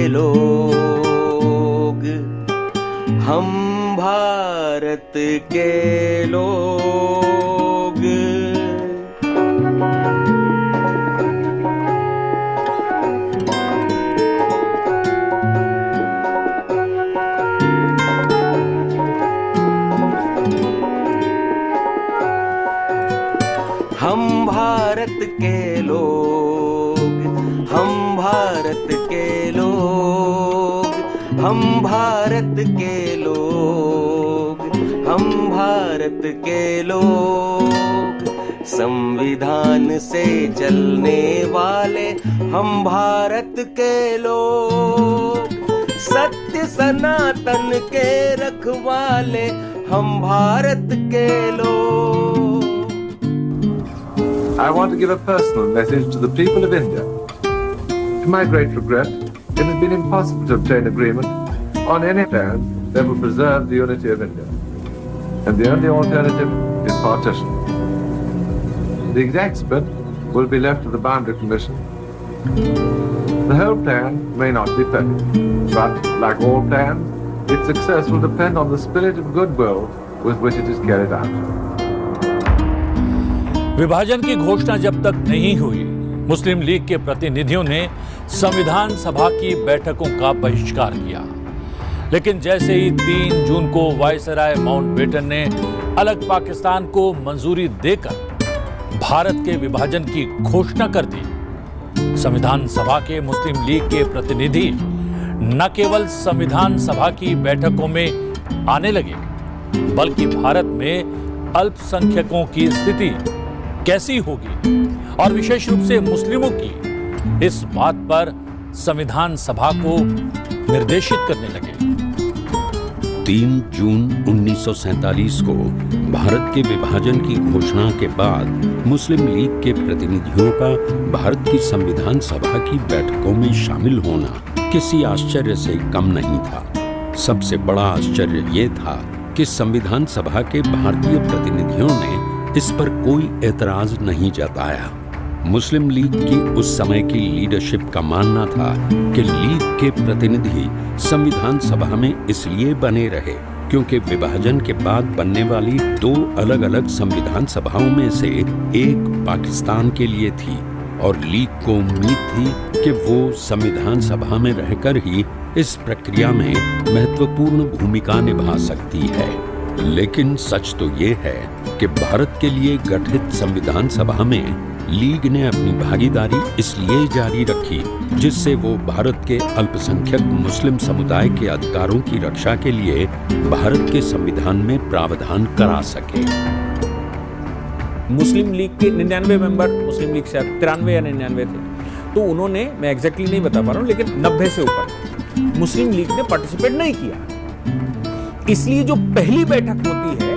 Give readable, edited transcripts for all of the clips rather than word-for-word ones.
लोग, हम भारत के लोग। हम भारत के लोग, हम भारत के लोग, हम भारत के लोग, हम भारत के लोग। संविधान से चलने वाले हम भारत के लोग, सत्य सनातन के रखवाले हम भारत के लोग। I want to give a personal message to the people of India. To my great regret, it has been impossible to obtain agreement on any plan that will preserve the unity of India. And the only alternative is partition. The exact split will be left to the Boundary Commission. The whole plan may not be perfect, but like all plans, its success will depend on the spirit of goodwill with which it is carried out. विभाजन की घोषणा जब तक नहीं हुई, मुस्लिम league के प्रतिनिधियों ने संविधान सभा की बैठकों का बहिष्कार किया। लेकिन जैसे ही 3 जून को वायसराय माउंटबेटन ने अलग पाकिस्तान को मंजूरी देकर भारत के विभाजन की घोषणा कर दी, संविधान सभा के मुस्लिम लीग के प्रतिनिधि न केवल संविधान सभा की बैठकों में आने लगे, बल्कि भारत में अल्पसंख्यकों की स्थिति कैसी होगी और विशेष रूप से मुस्लिमों की, इस बात पर संविधान सभा को निर्देशित करने लगे। 3 जून 1947 को भारत के विभाजन की घोषणा के बाद मुस्लिम लीग के प्रतिनिधियों का भारत की संविधान सभा की बैठकों में शामिल होना किसी आश्चर्य से कम नहीं था। सबसे बड़ा आश्चर्य ये था कि संविधान सभा के भारतीय प्रतिनिधियों ने इस पर कोई एतराज नहीं जताया। मुस्लिम लीग की उस समय की लीडरशिप का मानना था कि लीग के प्रतिनिधि संविधान सभा में इसलिए बने रहे क्योंकि विभाजन के बाद बनने वाली 2 अलग-अलग संविधान सभाओं में से एक पाकिस्तान के लिए थी और लीग को उम्मीद थी कि वो संविधान सभा में रहकर ही इस प्रक्रिया में महत्वपूर्ण भूमिका निभा सकती है। लेकिन सच तो ये है कि भारत के लिए गठित संविधान सभा में लीग ने अपनी भागीदारी इसलिए जारी रखी जिससे वो भारत के अल्पसंख्यक मुस्लिम समुदाय के अधिकारों की रक्षा के लिए भारत के संविधान में प्रावधान करा सके। मुस्लिम लीग के 99 मेंबर मुस्लिम लीग से 93 या 99 थे, तो उन्होंने, मैं एग्जैक्टली नहीं बता पा रहा हूँ, लेकिन 90 से ऊपर मुस्लिम लीग ने पार्टिसिपेट नहीं किया। इसलिए जो पहली बैठक होती है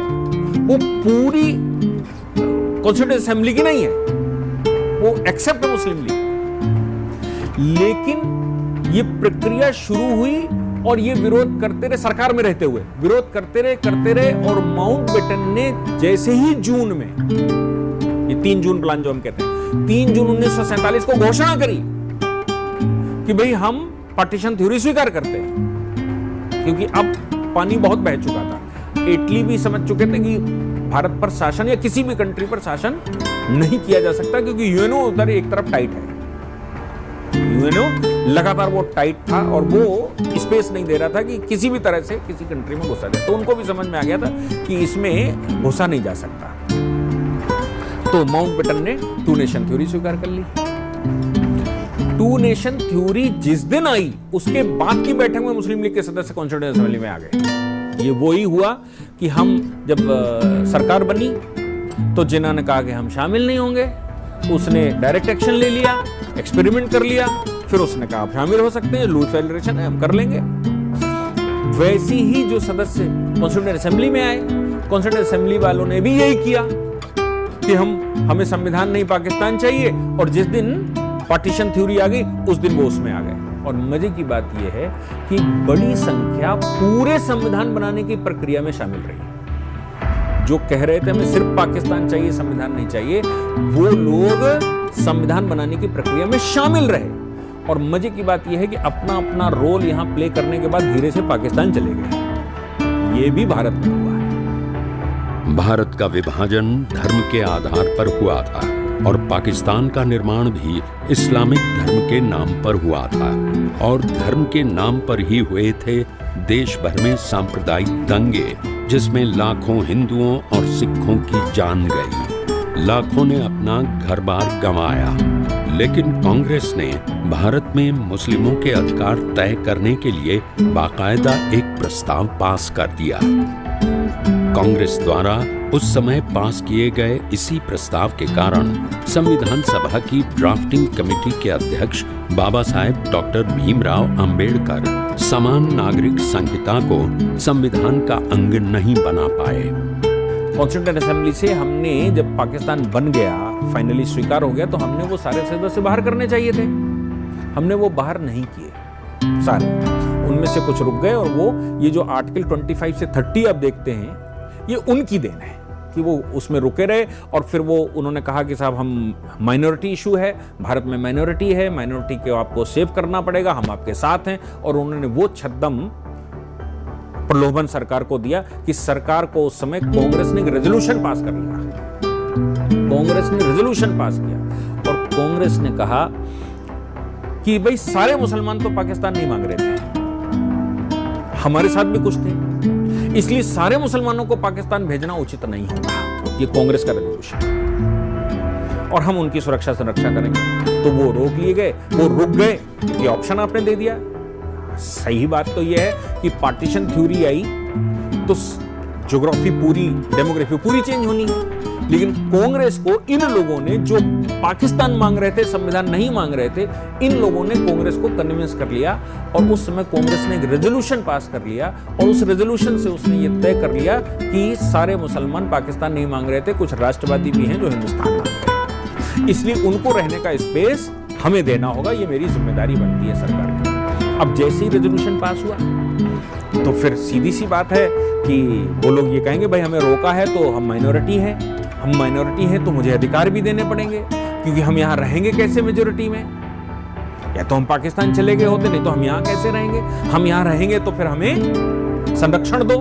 वो पूरी कॉन्स्टिट्यूएंट असेंबली की नहीं है, वो एक्सेप्ट मुस्लिम लीग। लेकिन ये प्रक्रिया शुरू हुई और ये विरोध करते रहे, सरकार में रहते हुए विरोध करते रहे और माउंटबेटन ने जैसे ही जून में, ये 3 जून प्लान जो हम कहते हैं, 3 जून 1947 को घोषणा करी कि भाई हम पार्टीशन थ्योरी स्वीकार करते हैं, क्योंकि अब पानी बहुत बह चुका था। इटली भी समझ चुके थे कि भारत पर शासन या किसी भी कंट्री पर शासन नहीं किया जा सकता, क्योंकि यूएनओ उधर एक तरफ टाइट है, यूएनओ लगातार वो टाइट था और वो स्पेस नहीं दे रहा था कि किसी भी तरह से किसी कंट्री में घुसा जाए। तो उनको भी समझ में आ गया था कि इसमें घुसा नहीं जा सकता। तो माउंटबेटन ने 2 नेशन थ्योरी स्वीकार कर ली। 2 नेशन थ्योरी जिस दिन आई, उसके बाद की बैठक में मुस्लिम लीग के सदस्य कॉन्स्टिट्यूएंट असेंबली में आ गए। ये वही हुआ कि हम जब सरकार बनी तो जिन्ना ने कहा कि हम शामिल नहीं होंगे, उसने डायरेक्ट एक्शन ले लिया, एक्सपेरिमेंट कर लिया, फिर उसने कहा आप शामिल हो सकते हैं, लूज फेडरेशन है, हम कर लेंगे। वैसी ही जो सदस्य कॉन्स्टिट्यूएंट असेंबली में आए, कॉन्स्टिट्यूएंट असेंबली वालों ने भी यही किया कि हमें संविधान नहीं, पाकिस्तान चाहिए, और जिस दिन पार्टीशन थ्योरी आ गई उस दिन वो उसमें आ गए। और मजे की बात यह है कि बड़ी संख्या पूरे संविधान बनाने की प्रक्रिया में शामिल रही। जो कह रहे थे हमें सिर्फ पाकिस्तान चाहिए, संविधान नहीं चाहिए, वो लोग संविधान बनाने की प्रक्रिया में शामिल रहे और मजे की बात यह है कि अपना अपना रोल यहां प्ले करने के बाद धीरे से पाकिस्तान चले गए। ये भी भारत में हुआ है। भारत का विभाजन धर्म के आधार पर हुआ था और पाकिस्तान का निर्माण भी इस्लामिक धर्म के नाम पर हुआ था और धर्म के नाम पर ही हुए थे देश भर में सांप्रदायिक दंगे, जिसमें लाखों हिंदुओं और सिखों की जान गई। लाखों ने अपना घर-बार गंवाया, लेकिन कांग्रेस ने भारत में मुस्लिमों के अधिकार तय करने के लिए बाकायदा एक प्रस्ताव पास कर दिया। कांग्रेस द्वारा उस समय पास किए गए इसी प्रस्ताव के कारण संविधान सभा की ड्राफ्टिंग कमेटी के अध्यक्ष बाबा साहेब डॉक्टर भीमराव अंबेडकर समान नागरिक संहिता को संविधान का अंग नहीं बना पाए। कॉन्स्टिट्यूएंट असेंबली से हमने, जब पाकिस्तान बन गया, फाइनली स्वीकार हो गया, तो हमने वो सारे सदस्य बाहर करने चाहिए थे। हमने वो बाहर नहीं किए सारे, उनमें से कुछ रुक गए। और वो ये जो आर्टिकल 25 से 30 आप देखते हैं, ये उनकी देन है कि वो उसमें रुके रहे। और फिर वो उन्होंने कहा कि साहब हम माइनॉरिटी इशू है, भारत में माइनॉरिटी है, माइनॉरिटी को आपको सेव करना पड़ेगा, हम आपके साथ हैं। और उन्होंने वो छद्म प्रलोभन सरकार को दिया कि सरकार को उस समय कांग्रेस ने रेजोल्यूशन पास कर लिया। कांग्रेस ने रेजोल्यूशन पास किया और कांग्रेस ने कहा कि भाई सारे मुसलमान तो पाकिस्तान नहीं मांग रहे थे, हमारे साथ भी कुछ थे, इसलिए सारे मुसलमानों को पाकिस्तान भेजना उचित नहीं होगा। ये कांग्रेस का रेजोल्यूशन, और हम उनकी सुरक्षा संरक्षा करेंगे। तो वो रोक लिए गए, वो रुक गए। ये ऑप्शन आपने दे दिया। सही बात तो यह है कि पार्टीशन थ्योरी आई तो ज्योग्राफी पूरी, डेमोग्राफी पूरी चेंज होनी है। लेकिन कांग्रेस को इन लोगों ने, जो पाकिस्तान मांग रहे थे, संविधान नहीं मांग रहे थे, इन लोगों ने कांग्रेस को कन्विंस कर लिया। और उस समय कांग्रेस ने एक रेजोल्यूशन पास कर लिया और उस रेजोल्यूशन से उसने ये तय कर लिया कि सारे मुसलमान पाकिस्तान नहीं मांग रहे थे, कुछ राष्ट्रवादी भी हैं जो हिंदुस्तान मांग रहे हैं, इसलिए उनको रहने का स्पेस हमें देना होगा। ये मेरी जिम्मेदारी बनती है सरकार की। अब जैसे ही रेजोल्यूशन पास हुआ तो फिर सीधी सी बात है कि वो लोग ये कहेंगे भाई हमें रोका है तो हम माइनॉरिटी हैं, हम माइनॉरिटी हैं तो मुझे अधिकार भी देने पड़ेंगे, क्योंकि हम यहाँ रहेंगे कैसे मेजोरिटी में? या तो हम पाकिस्तान चले गए होते, नहीं तो हम यहाँ कैसे रहेंगे? हम यहाँ रहेंगे तो फिर हमें संरक्षण दो।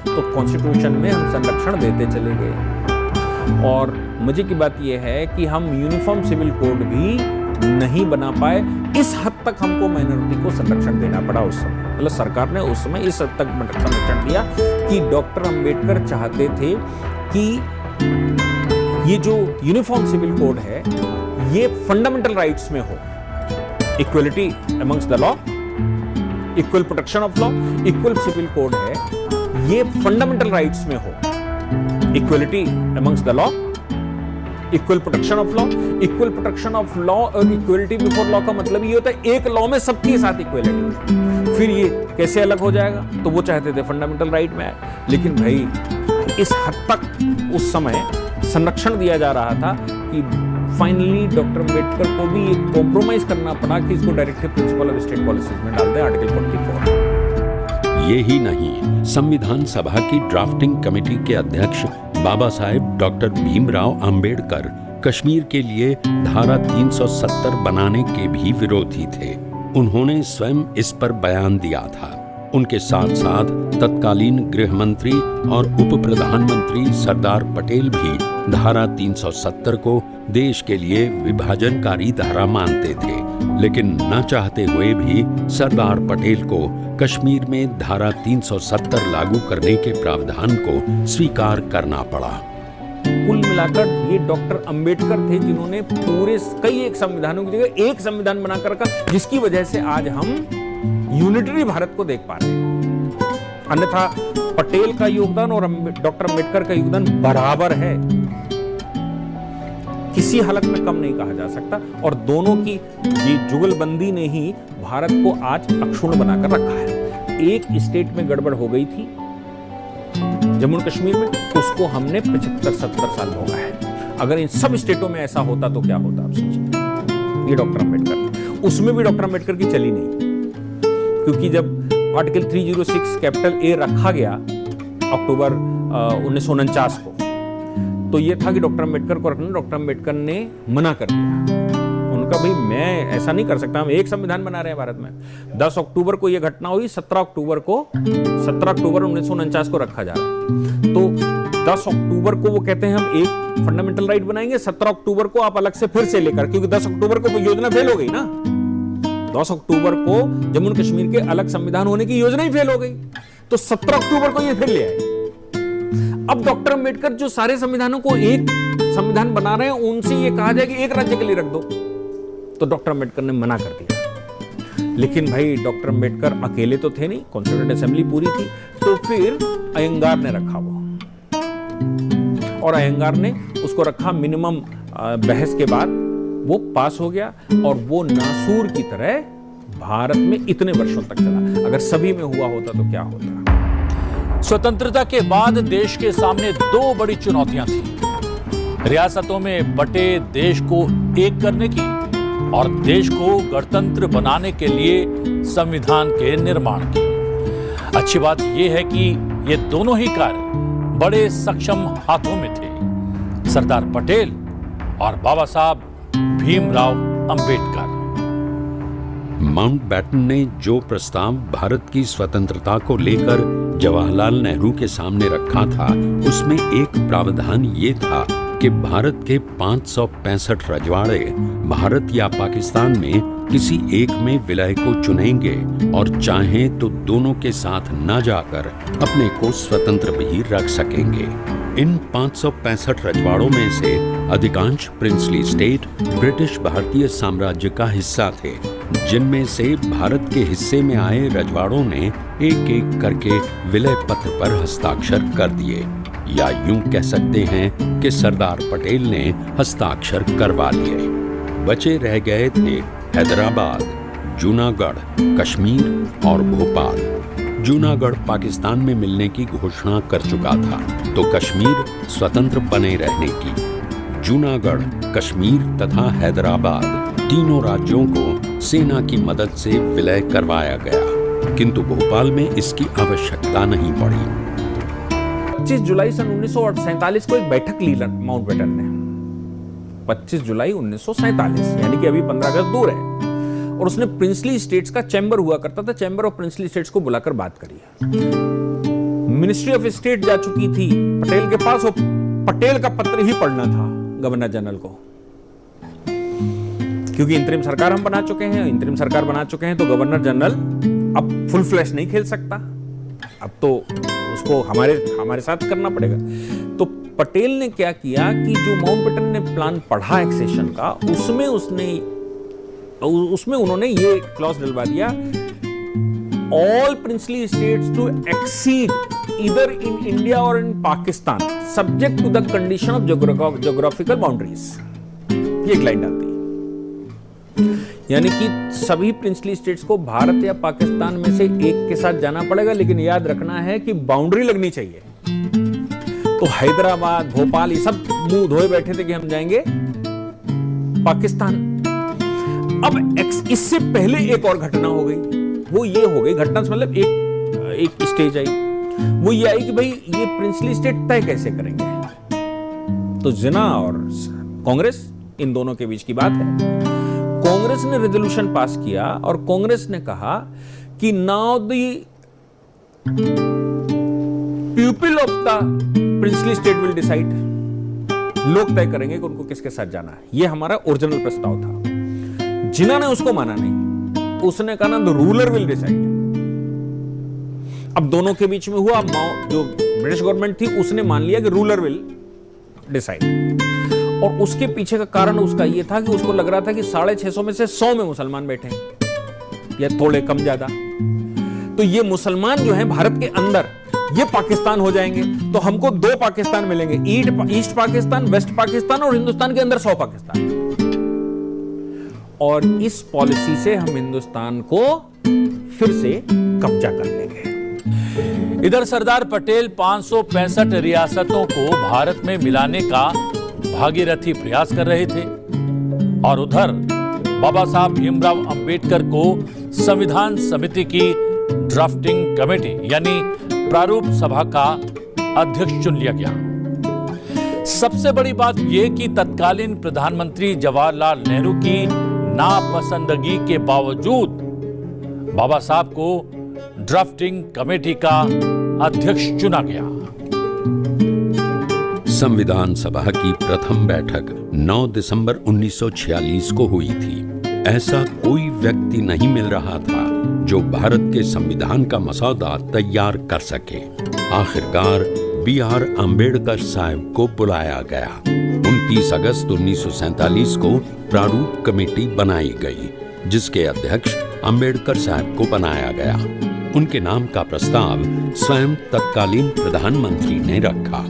तो कॉन्स्टिट्यूशन में हम संरक्षण देते चले गए। और मजे की बात यह है कि हम यूनिफॉर्म सिविल कोड भी नहीं बना पाए। इस हद तक हमको माइनॉरिटी को संरक्षण देना पड़ा उस समय। मतलब सरकार ने उस समय इस हद तक संरक्षण दिया कि डॉक्टर अंबेडकर चाहते थे कि ये जो यूनिफॉर्म सिविल कोड है ये फंडामेंटल राइट्स में हो। Equality amongst the law, equal protection of law, equal civil code है, ये फंडामेंटल राइट्स में हो। Equality amongst the law, equal protection of law, equal protection of law और इक्वलिटी बिफोर लॉ का मतलब ये होता है एक लॉ में सबके साथ इक्वलिटी। फिर ये कैसे अलग हो जाएगा? तो वो चाहते थे फंडामेंटल राइट में आए। लेकिन भाई इस हद तक उस समय संरक्षण दिया जा रहा था कि फाइनली डॉक्टर अंबेडकर को भी एक कॉम्प्रोमाइज करना पड़ा कि इसको directive principle of state policies में डाल दें, आर्टिकल 44। ये ही नहीं, संविधान सभा की ड्राफ्टिंग कमेटी के अध्यक्ष बाबा साहेब डॉक्टर भीमराव अंबेडकर कश्मीर के लिए धारा 370 बनाने के भी विरोधी थे। उन्होंने स्वयं इस पर बयान दिया था। उनके साथ साथ तत्कालीन गृह मंत्री और उप प्रधानमंत्री सरदार पटेल भी धारा 370 को देश के लिए विभाजनकारी धारा मानते थे। लेकिन न चाहते हुए भी सरदार पटेल को कश्मीर में धारा 370 लागू करने के प्रावधान को स्वीकार करना पड़ा। कुल मिलाकर ये डॉक्टर अंबेडकर थे जिन्होंने पूरे कई एक संविधानों की जगह एक संविधान बनाकर रखा, जिसकी वजह से आज हम यूनिटरी भारत को देख पा रहे हैं। अन्यथा पटेल का योगदान और डॉक्टर अंबेडकर का योगदान बराबर है, किसी हालत में कम नहीं कहा जा सकता। और दोनों की ये जुगलबंदी ने ही भारत को आज अक्षुण्ण बनाकर रखा है। एक स्टेट में गड़बड़ हो गई थी, जम्मू कश्मीर में, उसको हमने 75-70 साल भोगा है। अगर इन सब स्टेटों में ऐसा होता तो क्या होता आप सोचिए। ये डॉक्टर अंबेडकर, उसमें भी डॉक्टर अंबेडकर की चली नहीं, क्योंकि जब आर्टिकल 306 कैपिटल ए रखा गया अक्टूबर 1949 को, तो यह था कि डॉक्टर अंबेडकर को रखना, डॉक्टर अंबेडकर ने मना कर दिया। उन्होंने कहा भाई मैं ऐसा नहीं कर सकता, हम एक संविधान बना रहे हैं भारत में। 10 अक्टूबर को ये घटना हुई, 17 अक्टूबर 1949 को रखा जा रहा है। तो 10 अक्टूबर को वो कहते हैं हम एक फंडामेंटल राइट बनाएंगे, 17 अक्टूबर को आप अलग से फिर से लेकर, क्योंकि 10 अक्टूबर को योजना फेल हो गई ना। 10 अक्टूबर को जम्मू कश्मीर के अलग संविधान होने की योजना ही फेल हो गई, तो 17 अक्टूबर को ये फिर ले आए। अब डॉक्टर अंबेडकर जो सारे संविधानों को एक संविधान बना रहे हैं, उनसे ये कहा जाए कि एक राज्य के लिए रख दो, तो डॉक्टर अंबेडकर ने मना कर दिया। लेकिन भाई डॉक्टर अंबेडकर अकेले तो थे नहीं, कॉन्स्टिट्यूएंट असेंबली पूरी थी, तो फिर अयंगार ने रखा वो, और अयंगार ने उसको रखा। मिनिमम बहस के बाद वो पास हो गया, और वो नासूर की तरह भारत में इतने वर्षों तक चला। अगर सभी में हुआ होता तो क्या होता। स्वतंत्रता के बाद देश के सामने दो बड़ी चुनौतियां थी, रियासतों में बटे देश को एक करने की और देश को गणतंत्र बनाने के लिए संविधान के निर्माण की। अच्छी बात यह है कि ये दोनों ही कार्य बड़े सक्षम हाथों में थे, सरदार पटेल और बाबा साहब भीमराव अंबेडकर। माउंटबेटन ने जो प्रस्ताव भारत की स्वतंत्रता को लेकर जवाहरलाल नेहरू के सामने रखा था, उसमें एक प्रावधान ये था कि भारत के 565 रजवाड़े भारत या पाकिस्तान में किसी एक में विलय को चुनेंगे और चाहें तो दोनों के साथ न जाकर अपने को स्वतंत्र भी रख सकेंगे। इन 565 रजवाड़ों में से अधिकांश प्रिंसली स्टेट ब्रिटिश भारतीय साम्राज्य का हिस्सा थे, जिनमें से भारत के हिस्से में आए रजवाड़ों ने एक एक करके विलय पत्र पर हस्ताक्षर कर दिए, या यूं कह सकते हैं कि सरदार पटेल ने हस्ताक्षर करवा लिए। बचे रह गए थे हैदराबाद, जूनागढ़, कश्मीर और भोपाल। जूनागढ़ पाकिस्तान में मिलने की घोषणा कर चुका था, तो कश्मीर स्वतंत्र बने रहने की। जूनागढ़, कश्मीर तथा हैदराबाद तीनों राज्यों को सेना की मदद से विलय करवाया गया, किंतु भोपाल में इसकी आवश्यकता नहीं पड़ी। 25 जुलाई सन 1947 को एक बैठक ली माउंटबेटन ने। 25 जुलाई 1947, यानी कि अभी 15 अगस्त दूर है, और उसने प्रिंसली स्टेट्स का चैम्बर हुआ करता था, चैम्बर ऑफ प्रिंसली स्टेट्स को बुलाकर बात करी। मिनिस्ट्री ऑफ स्टेट जा चुकी थी पटेल के पास, और पटेल का पत्र ही पढ़ना था गवर्नर जनरल को, क्योंकि इंतरिम सरकार हम बना चुके हैं। इंतरिम सरकार बना चुके हैं तो गवर्नर जनरल अब फुल फ्लैश नहीं खेल सकता, अब तो उसको हमारे साथ करना पड़ेगा। तो पटेल ने क्या किया कि जो माउंटबेटन ने प्लान पढ़ा एक्सेशन का, उसमें उन्होंने ये क्लॉज डलवा दिया, all princely states to accede either in India और in Pakistan subject to the condition of geographical boundaries. ये एक लाइन डालती, यानी कि सभी प्रिंसली स्टेट्स को भारत या पाकिस्तान में से एक के साथ जाना पड़ेगा, लेकिन याद रखना है कि बाउंड्री लगनी चाहिए। तो हैदराबाद, भोपाल, ये सब मुंह धोए बैठे थे कि हम जाएंगे पाकिस्तान। अब इससे पहले एक और घटना हो गई, वो ये हो गई, घटना से मतलब एक स्टेज आई, वो ये आई कि भाई ये प्रिंसली स्टेट तय कैसे करेंगे। तो जिन्ना और कांग्रेस, इन दोनों के बीच की बात है। कांग्रेस ने रेजोल्यूशन पास किया और कांग्रेस ने कहा कि now the people of the princely state will decide, लोग तय करेंगे कि उनको किसके साथ जाना है। यह हमारा ओरिजिनल प्रस्ताव था। जिन्ना ने उसको माना नहीं, उसने कहा ना द रूलर विल डिसाइड। अब दोनों के बीच में हुआ, जो ब्रिटिश गवर्नमेंट थी उसने मान लिया कि रूलर विल डिसाइड, और उसके पीछे का कारण उसका यह था कि उसको लग रहा था कि 650 में से 100 में मुसलमान बैठे हैं, या थोड़े कम ज्यादा, तो ये मुसलमान जो हैं भारत के अंदर ये पाकिस्तान हो जाएंगे, तो हमको 2 पाकिस्तान मिलेंगे, ईस्ट पाकिस्तान, वेस्ट पाकिस्तान, और हिंदुस्तान के अंदर 100 पाकिस्तान। और इस पॉलिसी से हम हिंदुस्तान को फिर से कब्जा कर लेंगे। इधर सरदार पटेल 565 रियासतों को भारत में मिलाने का भागीरथी प्रयास कर रहे थे, और उधर बाबा साहब भीमराव अंबेडकर को संविधान समिति की ड्राफ्टिंग कमेटी यानी प्रारूप सभा का अध्यक्ष चुन लिया गया। सबसे बड़ी बात यह कि तत्कालीन प्रधानमंत्री जवाहरलाल नेहरू की नापसंदगी के बावजूद बाबा साहब को ड्राफ्टिंग कमेटी का अध्यक्ष चुना गया। संविधान सभा की प्रथम बैठक 9 दिसंबर 1946 को हुई थी। ऐसा कोई व्यक्ति नहीं मिल रहा था जो भारत के संविधान का मसौदा तैयार कर सके। आखिरकार B.R. अम्बेडकर साहब को बुलाया गया। 29 अगस्त 1947 को प्रारूप कमेटी बनाई गई, जिसके अध्यक्ष अम्बेडकर साहब को बनाया गया। उनके नाम का प्रस्ताव स्वयं तत्कालीन प्रधानमंत्री ने रखा।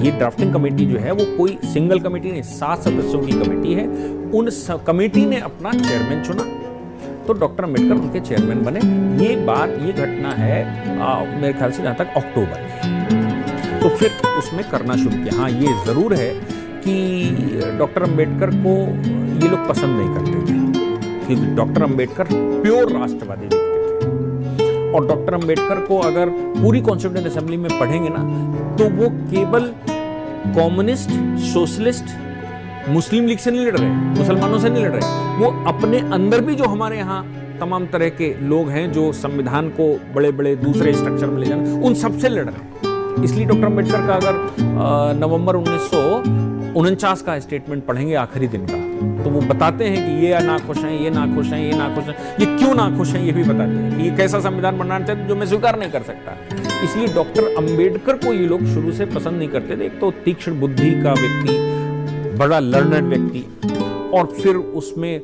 ये ड्राफ्टिंग कमेटी जो है वो कोई सिंगल कमेटी नहीं, 7 सदस्यों की कमेटी है। उन कमेटी ने अपना चेयरमैन चुना, तो डॉक्टर अम्बेडकर उनके चेयरमैन बने। ये घटना है मेरे ख्याल से जहाँ तक अक्टूबर की। तो फिर उसमें करना शुरू किया। हाँ, ये ज़रूर है कि डॉक्टर अम्बेडकर को ये लोग पसंद नहीं करते थे, क्योंकि डॉक्टर अम्बेडकर प्योर राष्ट्रवादी दिखते थे। और डॉक्टर अम्बेडकर को अगर पूरी कॉन्स्टिट्यूएंट असेंबली में पढ़ेंगे ना, तो वो केवल कम्युनिस्ट, सोशलिस्ट, मुस्लिम लीग से नहीं लड़ रहे, मुसलमानों से नहीं लड़ रहे, वो अपने अंदर भी जो हमारे यहाँ तमाम तरह के लोग हैं जो संविधान को बड़े बड़े दूसरे स्ट्रक्चर में ले जाना, उन सबसे लड़ रहे हैं। इसलिए डॉक्टर अम्बेडकर का अगर नवंबर 1949 का स्टेटमेंट पढ़ेंगे आखिरी दिन का, तो वो बताते हैं कि ये ना खुश हैं, ये ना खुश हैं, ये ना खुश हैं, ये क्यों ना खुश हैं, ये भी बताते हैं कि ये कैसा संविधान बनाना चाहते जो मैं स्वीकार नहीं कर सकता। इसलिए डॉक्टर अम्बेडकर को ये लोग शुरू से पसंद नहीं करते थे। एक तो तीक्ष्ण बुद्धि का व्यक्ति, बड़ा लर्नड व्यक्ति, और फिर उसमें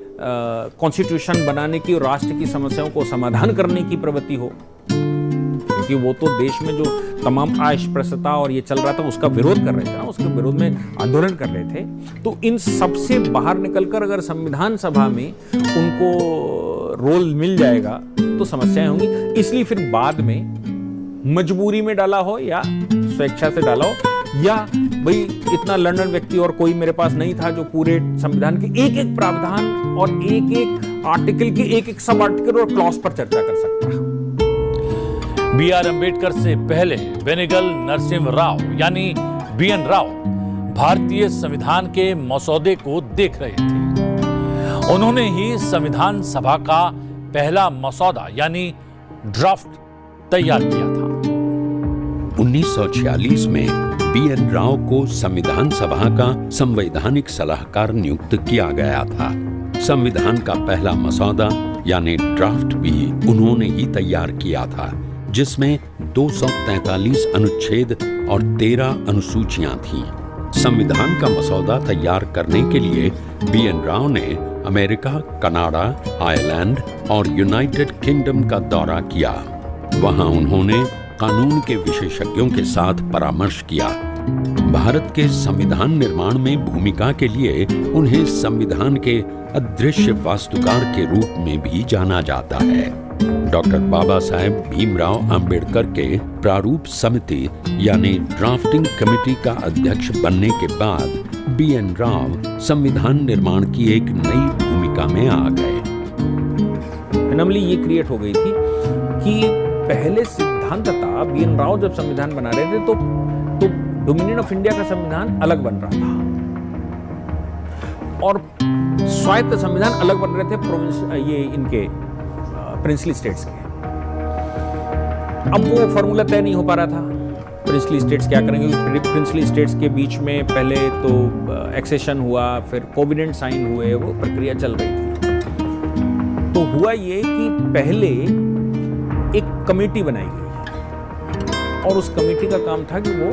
कॉन्स्टिट्यूशन बनाने की और राष्ट्र की समस्याओं को समाधान करने की प्रवृत्ति हो, क्योंकि वो तो देश में जो तमाम अस्पृश्यता और ये चल रहा था उसका विरोध कर रहे थे ना, उसके विरोध में आंदोलन कर रहे थे। तो इन सब से बाहर निकलकर अगर संविधान सभा में उनको रोल मिल जाएगा तो समस्याएं होंगी। इसलिए फिर बाद में मजबूरी में डाला हो या स्वेच्छा से डाला हो, या भाई इतना लर्नर व्यक्ति और कोई मेरे पास नहीं था जो पूरे संविधान के एक एक प्रावधान और एक एक आर्टिकल के एक एक सब आर्टिकल और क्लॉज पर चर्चा कर सकता। B.R. अम्बेडकर से पहले बेनेगल नरसिम्हा राव यानी B.N. राव भारतीय संविधान के मसौदे को देख रहे थे। उन्होंने ही संविधान सभा का पहला मसौदा यानी ड्राफ्ट तैयार किया था। 1946 में B.N. राव को संविधान सभा का संवैधानिक सलाहकार नियुक्त किया गया था। संविधान का पहला मसौदा यानी ड्राफ्ट भी उन्होंने ही तैयार किया था, जिसमें 243 अनुच्छेद और 13 अनुसूचियां थीं। संविधान का मसौदा तैयार करने के लिए B.N. राव ने अमेरिका, कनाडा, आयरलैंड और यूनाइटेड किंगडम का दौरा किया। वहां उन्होंने कानून के विशेषज्ञों के साथ परामर्श किया। भारत के संविधान निर्माण में भूमिका के लिए उन्हें संविधान के अदृश्य वास्तुकार के रूप में भी जाना जाता है। डॉक्टर बाबा साहेब भीमराव अंबेडकर के प्रारूप समिति यानी ड्राफ्टिंग कमेटी का अध्यक्ष बनने के बाद B.N. राव संविधान निर्माण की एक नई भूमिका में आ गए। एनोमली ये क्रिएट हो गई थी कि पहले सिद्धांततः B.N. राव जब संविधान बना रहे थे तो डोमिनियन ऑफ इंडिया का संविधान अलग बन रहा था और स्वायत्त संविधान अलग बन रहे थे प्रोविंस ये इनके प्रिंसली स्टेट्स के। अब वो फॉर्मूला तय नहीं हो पा रहा था, प्रिंसली स्टेट्स क्या करेंगे। प्रिंसली स्टेट्स के बीच में पहले तो एक्सेशन हुआ, फिर कोविडेंट साइन हुए, वो प्रक्रिया चल रही थी। तो हुआ ये कि पहले एक कमेटी बनाई गई और उस कमेटी का काम था कि वो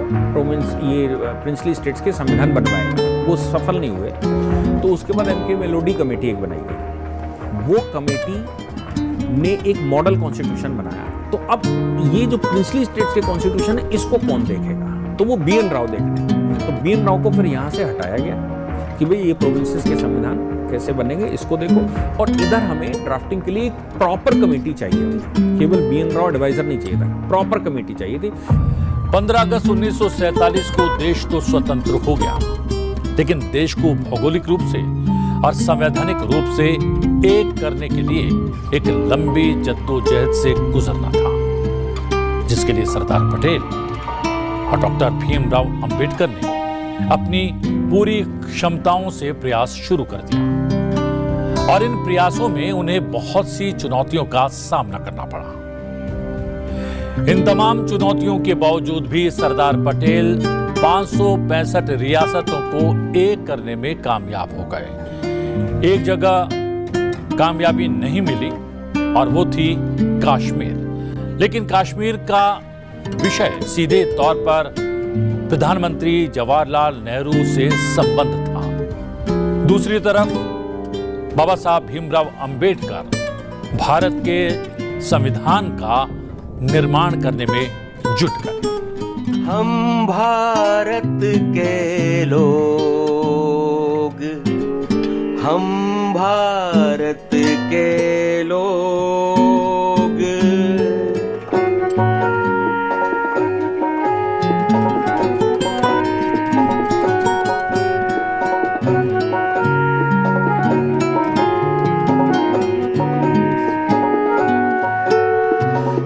प्रिंसली स्टेट्स के संविधान बनवाए। वो सफल नहीं हुए, तो उसके बाद एमके मेलोडी कमेटी एक बनाई गई। वो कमेटी ने एक मॉडल कॉन्स्टिट्यूशन बनाया। तो अब ये जो प्रिंसली स्टेट्स के कॉन्स्टिट्यूशन है इसको कौन देखेगा, तो वो B.N. राव देख रहे। तो B.N. राव को फिर यहाँ से हटाया गया कि भाई ये प्रोविंसेस के संविधान कैसे बनेंगे इसको देखो, और इधर हमें ड्राफ्टिंग के लिए एक प्रॉपर कमेटी चाहिए थी। केवल B.N. राव एडवाइजर नहीं चाहिए था, प्रॉपर कमेटी चाहिए थी। 15 अगस्त 1947 को देश तो स्वतंत्र हो गया, लेकिन देश को भौगोलिक रूप से और संवैधानिक रूप से एक करने के लिए एक लंबी जद्दोजहद से गुजरना था, जिसके लिए सरदार पटेल और डॉक्टर भीमराव अंबेडकर ने अपनी पूरी क्षमताओं से प्रयास शुरू कर दिया। और इन प्रयासों में उन्हें बहुत सी चुनौतियों का सामना करना पड़ा। इन तमाम चुनौतियों के बावजूद भी सरदार पटेल 565 रियासतों को एक करने में कामयाब हो गए। एक जगह कामयाबी नहीं मिली और वो थी कश्मीर। लेकिन कश्मीर का विषय सीधे तौर पर प्रधानमंत्री जवाहरलाल नेहरू से संबंध था। दूसरी तरफ बाबा साहब भीमराव अंबेडकर भारत के संविधान का निर्माण करने में जुट गए। हम भारत के लोग, हम भारत के लोग,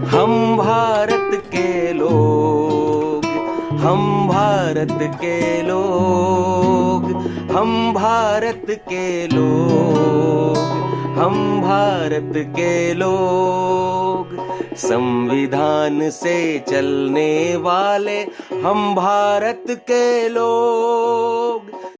हम भारत के लोग, हम भारत के लोग, हम भारत के लोग, हम भारत के लोग, संविधान से चलने वाले हम भारत के लोग।